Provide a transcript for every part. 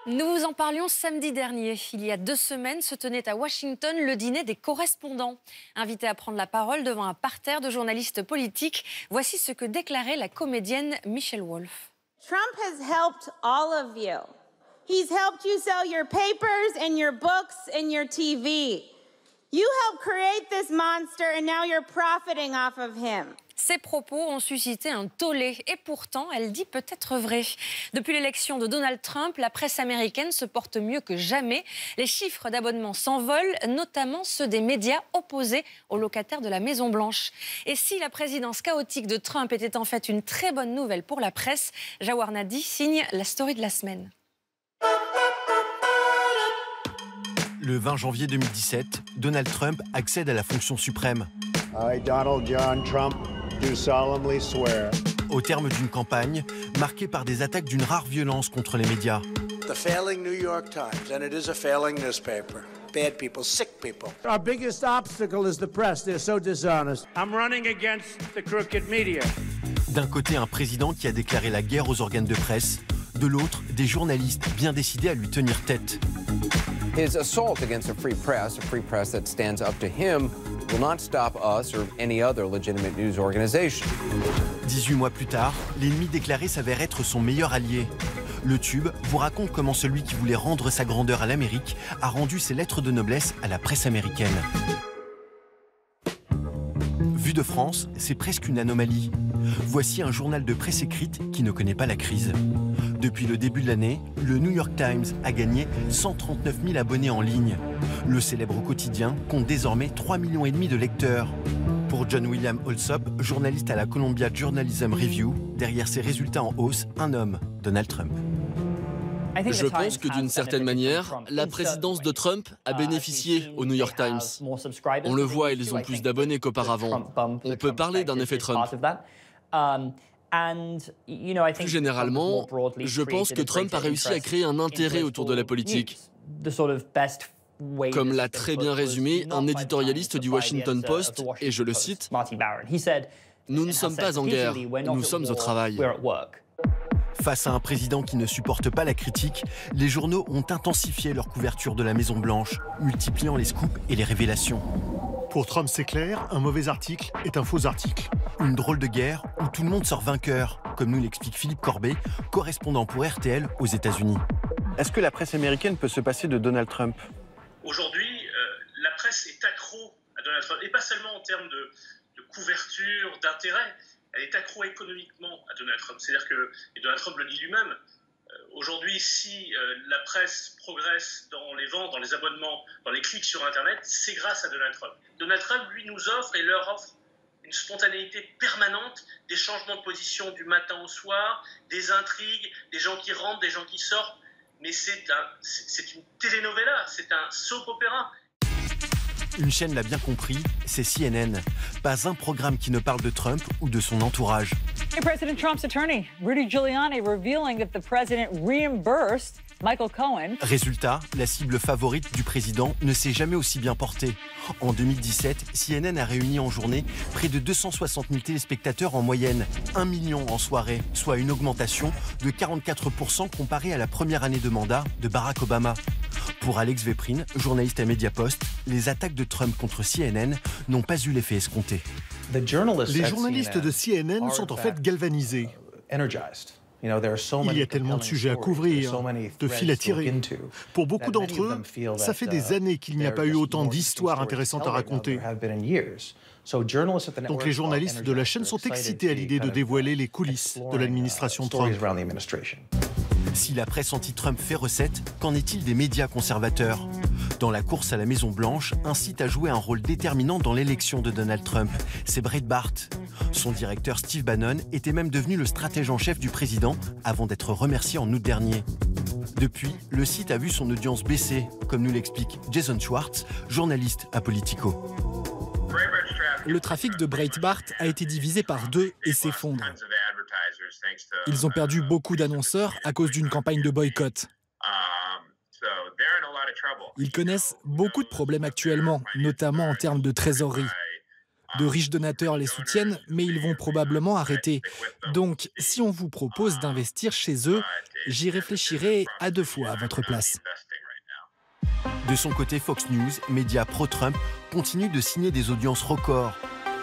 Nous vous en parlions samedi dernier. Il y a 2 semaines se tenait à Washington le dîner des correspondants. Invités à prendre la parole devant un parterre de journalistes politiques, voici ce que déclarait la comédienne Michelle Wolf. Trump has helped all of you. He's helped you sell your papers and your books and your TV. You helped create this monster and now you're profiting off of him. Ces propos ont suscité un tollé et pourtant, elle dit peut-être vrai. Depuis l'élection de Donald Trump, la presse américaine se porte mieux que jamais. Les chiffres d'abonnements s'envolent, notamment ceux des médias opposés aux locataires de la Maison-Blanche. Et si la présidence chaotique de Trump était en fait une très bonne nouvelle pour la presse, Jawar Nadi signe la story de la semaine. Le 20 janvier 2017, Donald Trump accède à la fonction suprême. I, Donald John Trump, do solemnly swear. Au terme d'une campagne marquée par des attaques d'une rare violence contre les médias. The failing New York Times, and it is a failing newspaper. Bad people, sick people. Our biggest obstacle is the press. They're so dishonest. I'm running against the crooked media. D'un côté, un président qui a déclaré la guerre aux organes de presse. De l'autre, des journalistes bien décidés à lui tenir tête. His assault against a free press that stands up to him, will not stop us or any other legitimate news organization. 18 mois plus tard, l'ennemi déclaré s'avère être son meilleur allié. Le Tube vous raconte comment celui qui voulait rendre sa grandeur à l'Amérique a rendu ses lettres de noblesse à la presse américaine. Vu de France, c'est presque une anomalie. Voici un journal de presse écrite qui ne connaît pas la crise. Depuis le début de l'année, le New York Times a gagné 139 000 abonnés en ligne. Le célèbre quotidien compte désormais 3,5 millions de lecteurs. Pour John William Alsop, journaliste à la Columbia Journalism Review, derrière ces résultats en hausse, un homme, Donald Trump. Je pense que d'une certaine manière, la présidence de Trump a bénéficié au New York Times. On le voit, ils ont plus d'abonnés qu'auparavant. On peut parler d'un effet Trump. Plus généralement, je pense que Trump a réussi à créer un intérêt autour de la politique. Comme l'a très bien résumé un éditorialiste du Washington Post, et je le cite, « Nous ne sommes pas en guerre, nous sommes au travail ». Face à un président qui ne supporte pas la critique, les journaux ont intensifié leur couverture de la Maison-Blanche, multipliant les scoops et les révélations. Pour Trump, c'est clair, un mauvais article est un faux article. Une drôle de guerre où tout le monde sort vainqueur, comme nous l'explique Philippe Corbet, correspondant pour RTL aux États-Unis. Est-ce que la presse américaine peut se passer de Donald Trump? Aujourd'hui, la presse est accro à Donald Trump, et pas seulement en termes de couverture, d'intérêt. Elle est accro économiquement à Donald Trump. C'est-à-dire que, et Donald Trump le dit lui-même, aujourd'hui, si la presse progresse dans les ventes, dans les abonnements, dans les clics sur Internet, c'est grâce à Donald Trump. Donald Trump, lui, nous offre et leur offre une spontanéité permanente, des changements de position du matin au soir, des intrigues, des gens qui rentrent, des gens qui sortent. Mais c'est une telenovela, c'est un soap opéra. Une chaîne l'a bien compris, c'est CNN. Pas un programme qui ne parle de Trump ou de son entourage. President Trump's attorney, Rudy Giuliani, revealing that the president reimbursed Michael Cohen. Résultat, la cible favorite du président ne s'est jamais aussi bien portée. En 2017, CNN a réuni en journée près de 260 000 téléspectateurs en moyenne, 1 million en soirée, soit une augmentation de 44% comparée à la première année de mandat de Barack Obama. Pour Alex Veprin, journaliste à Mediapost, les attaques de Trump contre CNN n'ont pas eu l'effet escompté. Les journalistes de CNN sont en fait galvanisés. Il y a tellement de sujets à couvrir, de fils à tirer. Pour beaucoup d'entre eux, ça fait des années qu'il n'y a pas eu autant d'histoires intéressantes à raconter. Donc les journalistes de la chaîne sont excités à l'idée de dévoiler les coulisses de l'administration Trump. Si la presse anti-Trump fait recette, qu'en est-il des médias conservateurs? Dans la course à la Maison-Blanche, un site a joué un rôle déterminant dans l'élection de Donald Trump. C'est Breitbart. Son directeur Steve Bannon était même devenu le stratège en chef du président avant d'être remercié en août dernier. Depuis, le site a vu son audience baisser, comme nous l'explique Jason Schwartz, journaliste à Politico. Le trafic de Breitbart a été divisé par 2 et s'effondre. Ils ont perdu beaucoup d'annonceurs à cause d'une campagne de boycott. Ils connaissent beaucoup de problèmes actuellement, notamment en termes de trésorerie. De riches donateurs les soutiennent, mais ils vont probablement arrêter. Donc, si on vous propose d'investir chez eux, j'y réfléchirai à 2 fois à votre place. De son côté, Fox News, média pro-Trump, continue de signer des audiences records.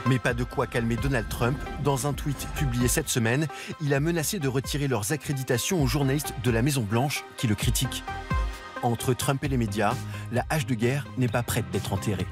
Mais pas de quoi calmer Donald Trump. Dans un tweet publié cette semaine, il a menacé de retirer leurs accréditations aux journalistes de la Maison-Blanche qui le critiquent. Entre Trump et les médias, la hache de guerre n'est pas prête d'être enterrée.